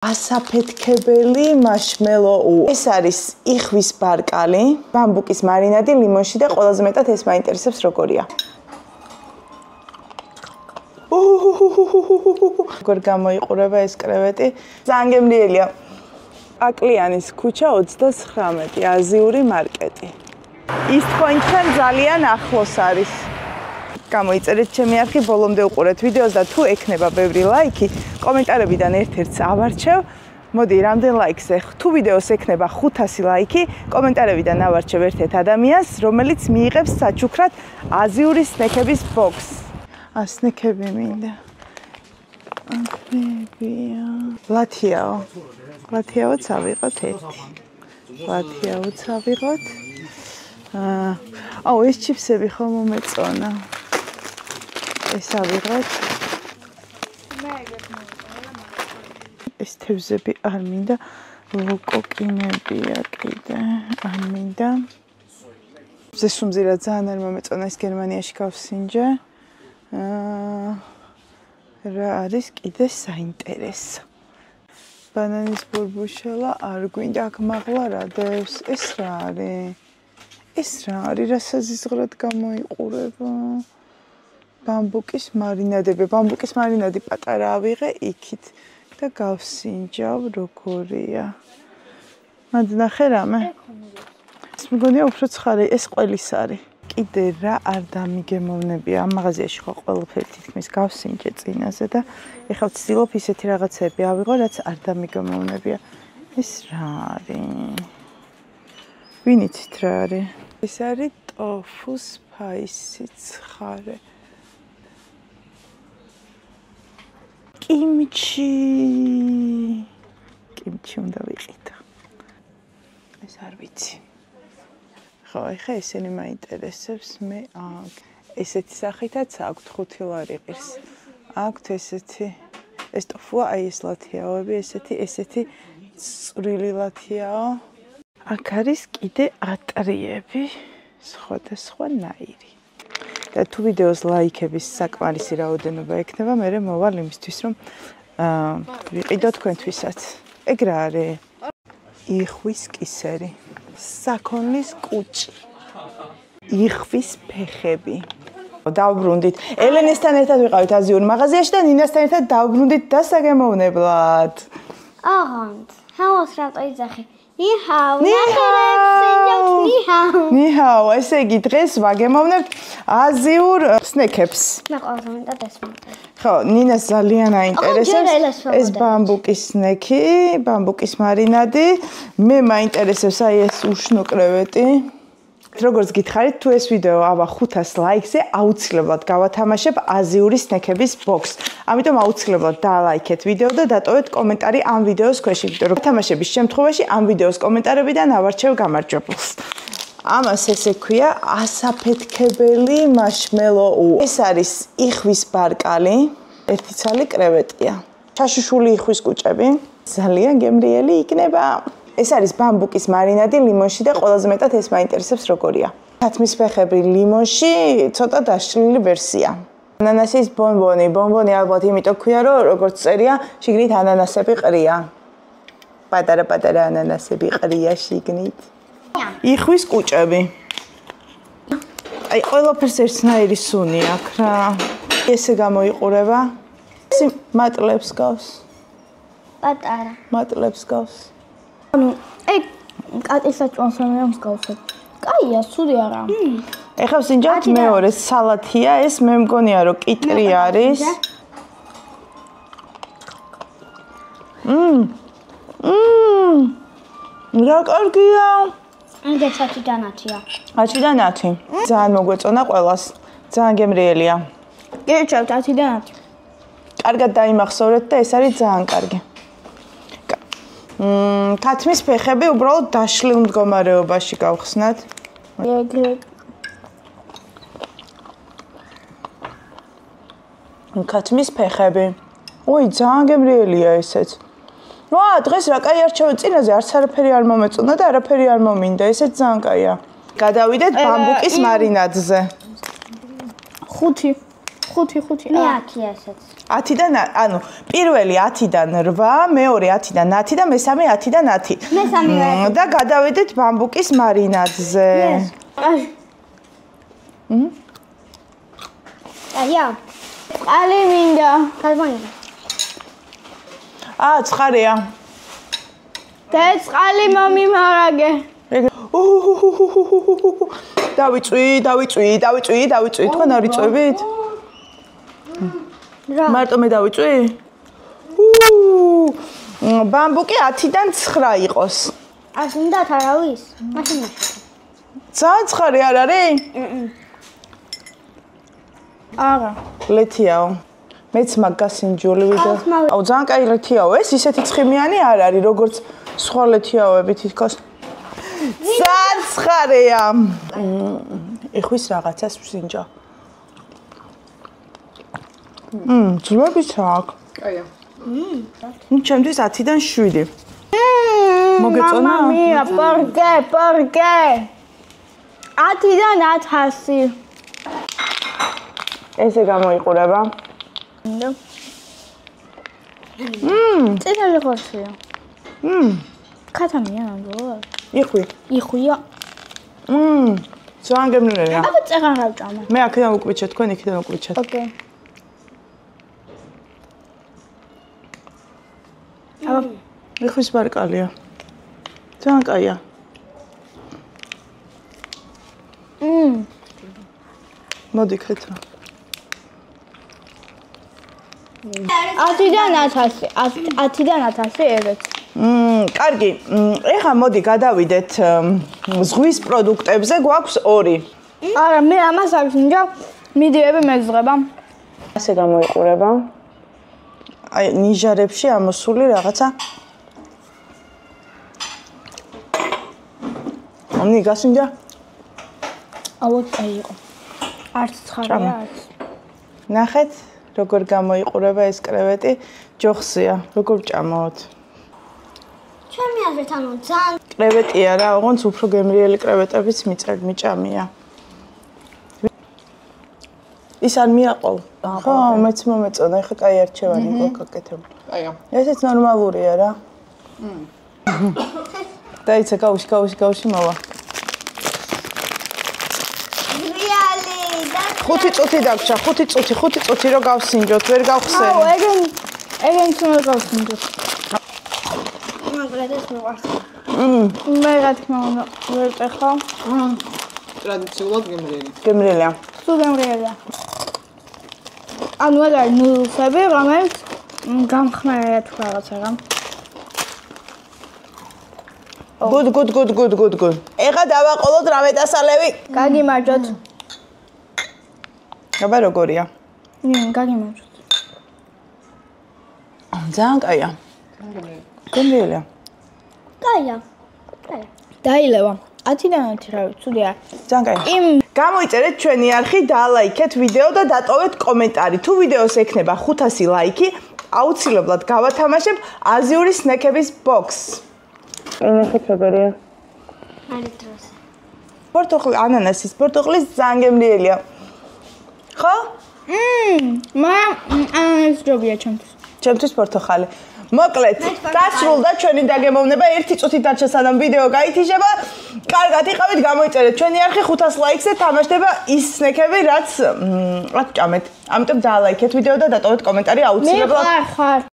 ასაფეთქებელი marshmallow. ეს არის იხვის ბარკალი, ბამბუკის მარინადი, ლიმონში და ყველაზე მეტად ეს მაინტერესებს როგორია. როგორ გამოიყურება ეს კრევეტი? ძალიან გემრიელია. აკლიანის ქუჩა 39, აზიური მარკეტი. ის თქვენთან ძალიან ახლოს არის. გამოიწერეთ ჩემი არხი, ბოლომდე უყურეთ ვიდეოს და თუ ექნება ბევრი ლაიქი, კომენტარებიდან ერთ-ერთს ავარჩევ. მოდი, რამდენ ლაიქზე? თუ ვიდეოს ექნება 500 ლაიქი, კომენტარებიდან ავარჩევ ერთ-ერთ ადამიანს, რომელიც მიიღებს საჩუქრად აზიური სნექების ბოქს. სნექები მინდა. აკრებია. ლათიაოც ავიღოთ ერთი. ლათიაოც ავიღოთ. ეს ჩიფსები ხომ მომეწონა. ეს ავიღოთ. ეს თევზები არ მინდა, ლოკოკინებია კიდე, არ მინდა. ზესუმზირა ძალიან არ მომეწონა, ეს გერმანიაში გავსინჯე. რა არის კიდე საინტერესო? ბანანის ბურბუშელა არ გვინდა, აქ მაღლა რა დევს? ეს რა არის? ეს რა არის, რა საზიზღრად გამოიყურება? ბამბუკის მარინადები, ბამბუკის მარინადი პატარა ავიღე იქით და გავსინჯავ როგორია. მადნახე რამე? ეს მგონია უფრო ცხარე, ეს ყველის არის. კიდე რა არ დამიგემოვნებია, ამ მაღაზიაში ხო ყველაფერი თითქმის გავსინჯე წინაზე და ეხლა ვცდილობ ისეთი რაღაცები ავიღო, რაც არ დამიგემოვნებია. ეს რა არის? ვინ იცით რა არის? ეს არის ტოფუ სპაისი ცხარე. კიმჩი უნდა ვიყიდო. ეს არ ვიცი. ხო, ეხა ესენი მაინტერესებს მე აქ. ესეთი სახითაც აქვთ 5 ლარი ყირს. აქვთ ესეთი. ეს ტოფუა, აი ეს ლათიაოები, ესეთი წვრილი ლათიაო. აქ არის კიდე ატრიები, სხვადასხვანაირი. და თუ ვიდეოს ლაიქების საკმარისი რაოდენობა ექნება, მე მოვალ იმისთვის, რომ ვიყიდო თქვენთვისაც. ეგ რა არის? იხვის კისერი. საქონლის კუჭი. იხვის ფეხები. დავბრუნდით. ელენესთან ერთად ვიყავით აზიურ მაღაზიაში და ნინასთან ერთად დავბრუნდით დასაგემოვნებლად. აღონდ. ჰაოს რატო იძახი? ნიჰაო. ნიჰაო, ესე იგი დღეს ვაგემოვნებთ აზიურ სნექებს. მე ყველაზე მეტად ეს მომწონს. ხო, ნინას ძალიან აინტერესებს ეს ბამბუკის სნექი, ბამბუკის მარინადი. მე მაინტერესებს აი ეს უშნო კრევეტი. როგორც გითხარით, თუ ეს ვიდეო ავა 500 ლაიქზე, აუცილებლად გავათამაშებ აზიური სნექების ბოქს. ამიტომ აუცილებლად დაალაიქეთ ვიდეო და დატოვეთ კომენტარი ამ ვიდეოს ქვეშ, იმიტომ რომ თამაშების შემთხვევაში ამ ვიდეოს კომენტარებიდან ავარჩევ გამარჯვებულს. ამას ესე ქვია ასაფეთქებელი marshmallow. ეს არის იხვის ბარკალი, ერთი ცალი კრევეტია. ჩაშუშული იხვის კუჭები. ძალიან გემრიელი იქნება. ეს არის ბამბუკის მარინადი, ლიმონში და ყველაზე მეტად ეს მაინტერესებს როგორია. თათმის ფეხები ლიმონში, ცოტა დაშლილი ვერსია. ანანასის ბონბონი, ბონბონი ალბათ იმიტომ ქვია, რომ როგორც წერია, შიგნით ანანასები ყრია. პატარა ანანასები ყრია შიგნით. იხვის კუჭები. აი, ყველაფერს ერთნაირი სუნი აქვს რა. ესე გამოიყურება. ეს მატლებს გავს. პატარა. მატლებს გავს. ეგ კატის საჭმელს მე მსგავსად. კაია, სული არა. ეხლა ვსინჯავთ მეორე სალათია, ეს მე მგონია რომ კიტრი არის. რა კარგია. ეგ საჭი დანათია. აჩი დანათი. ძალიან მოგვეწონა ყველას. ძალიან გემრიელია. გეჩავთ აჩი დანათი. კარგად დაიმახსოვრეთ და ეს არის ძალიან კარგი. თათმის ფეხები უბრალოდ დაშლილ მდგომარეობაში გავხსნათ. თათმის ფეხები. ოი, ძალიან გემრიელია ესეც. დღეს რა კაი არჩევი წინაზე, არც არაფერი არ მომეწონა და არაფერი არ მომინდა, ესეც ძალიან კაია. გადავიდეთ ბამბუკის მარინადზე. 5 5 მე 10 ასეც 10-დან ანუ პირველი 10-დან 8, მეორე 10-დან 10 და მესამე 10-დან 10. მესამე და გადავიდეთ ბამბუკის მარინადზე. აია წყალი მინდა. გაზმოიღე. ცხარეა. და წყალი მომიმარაგე. დავიწვი. თქვენ არ იწვევით? მარტო მე დავიწვი? ბამბუკი 10-დან 9 იყოს. არ უნდა თავის? მაშინ ძალიან ცხარე არ არის? არა. ლეთიაო. მეც მაგასინჯული ვიდეო. აუ ძალიან კაი ლეთიაო. ეს ისეთი ცხიმიანი არ არის, როგორც სხვა ლეთიაოები თითქოს. ძალიან ცხარეა. ეხვის რაღაცას ვსინჯა. ძლებიც აქვს. კაია. ჩემთვის 10-დან 7. მოგეწონა? მამია, პორკე. 10-დან 1000. ესე გამოიყურება. წითელი ხორცია. ქათამია ნამდვილად. იხვია. ძალიან გემრიელია. აბა წეღან გავჭამა. მე აქედან უკვიჩე, თქვენ იქიდან უკვიჩეთ. ოკეი. აბა ეხვის ბარკალია. ძალიან კაია. მოდი ქეთრა. 10-დან 1000 ევეც. კარგი. ეხა მოდი გადავიდეთ ზღვის პროდუქტებზე, გვაქვს 2. არა, მე ამას არ ვინდა, მიდიები მეზღება. ასე გამოიყურება. აი, ნიჟარებში ამოსული რაღაცა. ამნი გასინდა? ალბათ აი იყო. არც ცხარეა, არც. ნახეთ, როგორ გამოიყურება ეს კრევეტი. ჯოხსია, როგორ ჭამოთ. ჩემი აზრით ანუ ძალიან კრევეტია რა, ოღონდ უფრო გემრიელი კრევეტებიც მიჭამია. ის არ მიაყოლ. ხო, მეც მომეწონა, ეხა კაი არჩევანი გვაქვს აკეთებული. კაია. ესეც ნორმალურია რა. დაიცა გავში მოვა. რეალი და 5 წუთი დაგჭა, 5 წუთი რო გავსინჯოთ, ვერ გავხსენ. აუ, ეგენ თუნდაც გავსინჯოთ. მაგრამ ეს მოყარს. მე რა თქმა უნდა, ვერ წეხავ. ტრადიციულად გემრიელი. გემრიელია. სულ გემრიელია. ანუ ეგ არის ნუდლსები, რომელიც გამხმარია თუ რაღაცა რა. Good. ეხა დავაყოლოთ რამე დასალევი. გაგიმარჯოთ. აბა როგორია? გაგიმარჯოთ. ძალიან კაია. გემრიელია. კაია. დაილევა. 10-დან 10 რა ვიცი, ცუდია. ძალიან კაი. გამოიწერეთ ჩვენი არხი, დაალაიქეთ ვიდეო და დატოვეთ კომენტარი. თუ ვიდეოს ექნება 500 ლაიქი, აუცილებლად გავათამაშებ აზიური სნეკების ბოქს. ნახეთებერია. არის დროს. პორტოხალი, ანანასის პორტოხალის ძალიან გემრიელია. ხო? ანანასი ჯობია ჩემთვის. ჩემთვის პორტოხალი. მოკლედ, დასრულდა ჩვენი დაგემოვნება 1 წუთი დარჩა სანამ ვიდეო გაითიშება. კარგად იყავით, გამოიწერეთ ჩვენი არხი 500 ლაიქზე თამაშდება ის სნეკები, რაც ჭამეთ. ამიტომ დაალაიქეთ ვიდეო და დატოვეთ კომენტარი აუცილებლად. მე ხარ